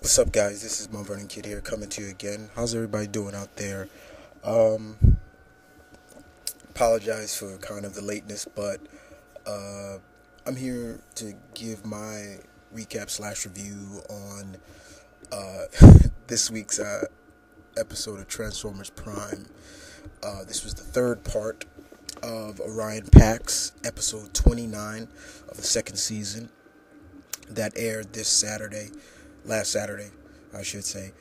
What's up, guys? This is M.V.K here, coming to you again. How's everybody doing out there? Um, Apologize for kind of the lateness, but uh, I'm here to give my recap slash review on uh, this week's episode of Transformers Prime. This was the third part of Orion Pax, episode 29 of the second season, that aired last Saturday, I should say.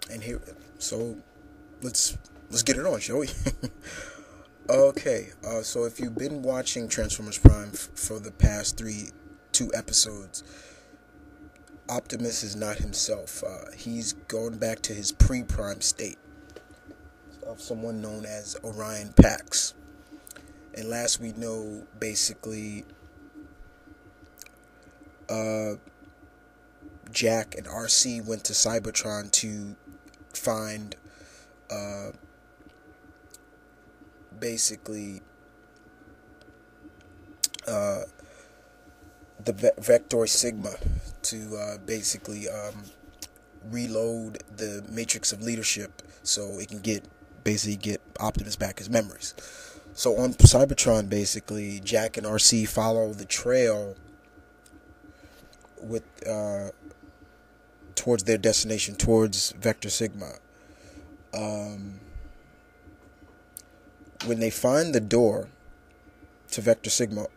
And here, so let's get it on, shall we? Okay, so if you've been watching Transformers Prime for the past two episodes, Optimus is not himself. He's going back to his pre-Prime state of someone known as Orion Pax. And last we know, basically, Jack and RC went to Cybertron to find, basically, the Vector Sigma to reload the Matrix of Leadership so it can get Optimus back his memories. So on Cybertron, basically, Jack and RC follow the trail with towards their destination, towards Vector Sigma. When they find the door to Vector Sigma,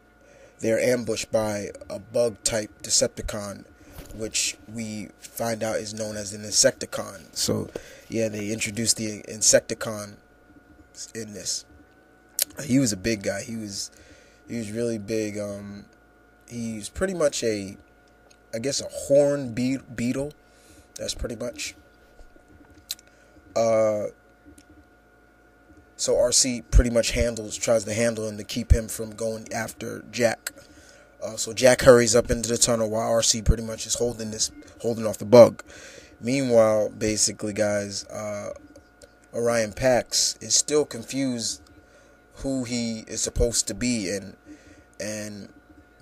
they're ambushed by a bug-type Decepticon, which we find out is known as an Insecticon. So, yeah, they introduced the Insecticon in this. He was a big guy. He was really big. He's pretty much a horn beetle. That's pretty much. So RC pretty much tries to handle him to keep him from going after Jack. So Jack hurries up into the tunnel while RC pretty much is holding off the bug. Meanwhile, basically, guys, Orion Pax is still confused who he is supposed to be, and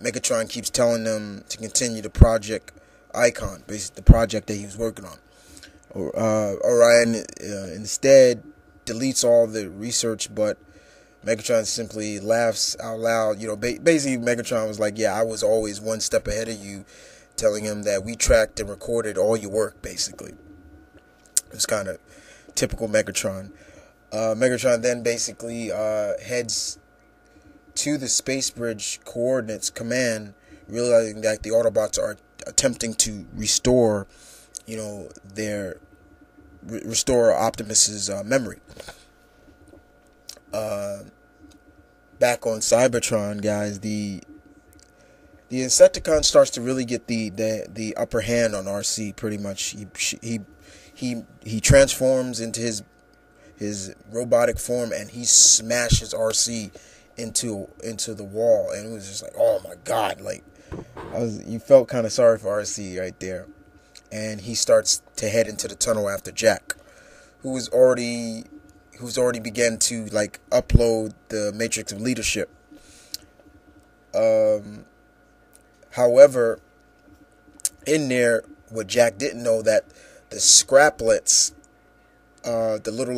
Megatron keeps telling them to continue the Project Icon, basically the project that he was working on. Orion instead deletes all the research, but Megatron simply laughs out loud. Basically Megatron was like, "Yeah, I was always one step ahead of you," telling him that we tracked and recorded all your work. Basically, it's kind of typical Megatron. Megatron then basically heads to the Space Bridge Coordinates Command, realizing that the Autobots are attempting to restore Optimus's memory. Back on Cybertron, guys, the Insecticon starts to really get the upper hand on RC. Pretty much, he transforms into his robotic form, and he smashes RC into the wall, and it was just like, oh my god, you felt kind of sorry for RC right there. And he starts to head into the tunnel after Jack, who's already began to upload the Matrix of Leadership. However, in there, what Jack didn't know, that the Scraplets, the little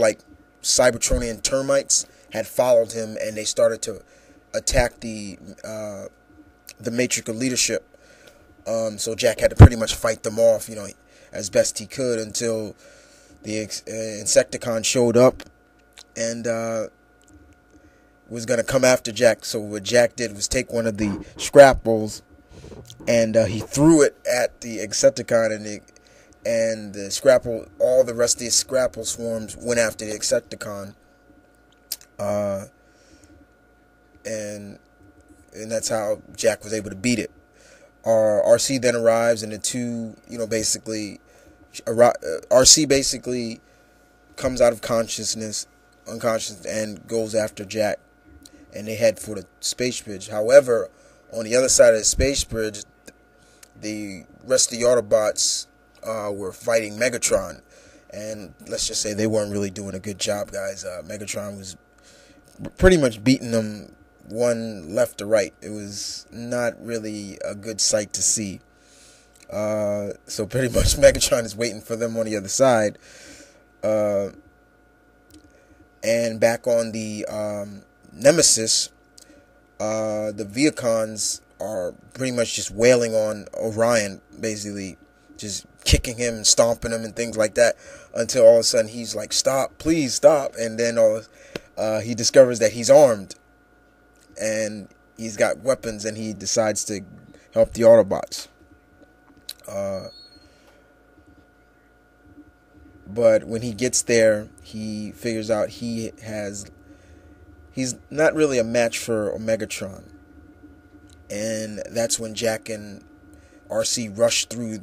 Cybertronian termites, had followed him, and they started to attack the Matrix of Leadership. So Jack had to pretty much fight them off, as best he could, until the Insecticon showed up and was going to come after Jack. So what Jack did was take one of the Scrapples, and he threw it at the Insecticon, and the Scrapple, all the rest of the Scrapple swarms went after the Insecticon. And that's how Jack was able to beat it. RC then arrives, and the two, RC basically comes out of unconscious, and goes after Jack, and they head for the space bridge. However, on the other side of the space bridge, the rest of the Autobots were fighting Megatron, and let's just say they weren't really doing a good job, guys. Megatron was pretty much beating them one left to right. It was not really a good sight to see. So pretty much Megatron is waiting for them on the other side. And back on the Nemesis, the Viacons are pretty much just wailing on Orion, basically just kicking him and stomping him and things like that, until all of a sudden he's like, "Stop, please stop!" And then he discovers that he's armed and he's got weapons, and he decides to help the Autobots. But when he gets there, he figures out he's not really a match for Megatron. And that's when Jack and RC rush through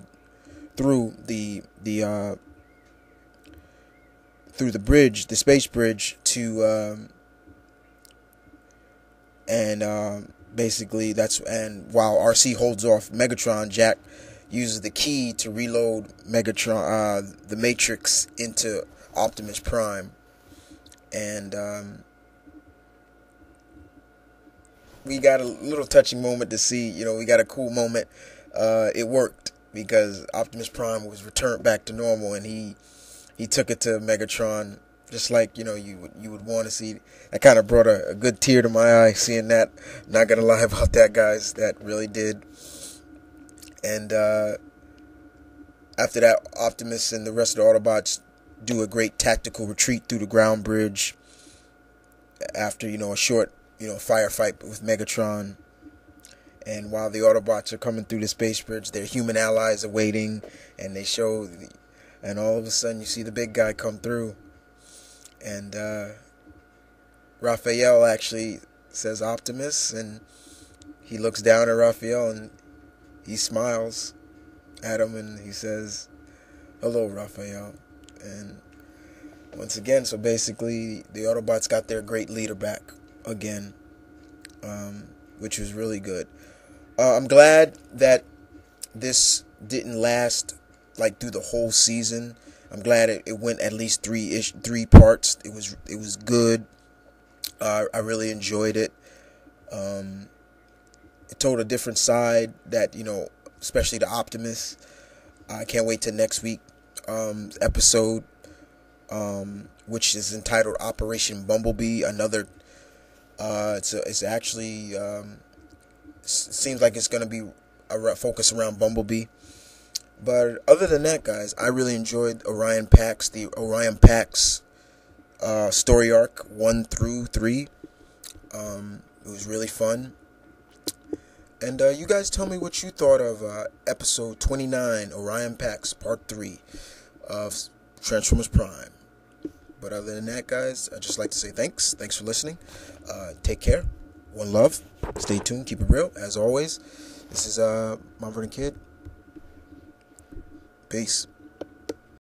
the bridge, the space bridge, to basically while RC holds off Megatron, Jack uses the key to reload Megatron, the Matrix, into Optimus Prime, and we got a little touching moment to see. We got a cool moment. It worked because Optimus Prime was returned back to normal, and he took it to Megatron, just like you would want to see. That kind of brought a good tear to my eye seeing that. Not gonna lie about that, guys. That really did. And after that, Optimus and the rest of the Autobots do a great tactical retreat through the ground bridge after a short firefight with Megatron. And while the Autobots are coming through the space bridge, their human allies are waiting, and and all of a sudden you see the big guy come through, and Raphael actually says Optimus, and he looks down at Raphael and he smiles at him, and he says, "Hello, Raphael." And once again, so basically the Autobots got their great leader back again, which was really good. I'm glad that this didn't last through the whole season. I'm glad it went at least three parts. It was good. I really enjoyed it. It told a different side that especially to Optimus. I can't wait till next week episode, which is entitled Operation Bumblebee. Another. It's actually seems like it's gonna be a focus around Bumblebee. But other than that, guys, I really enjoyed Orion Pax, the Orion Pax story arc 1 through 3. It was really fun. And you guys tell me what you thought of episode 29, Orion Pax Part 3 of Transformers Prime. But other than that, guys, I'd just like to say thanks. Thanks for listening. Take care. One love. Stay tuned. Keep it real. As always, this is Mount Vernon Kid. Peace.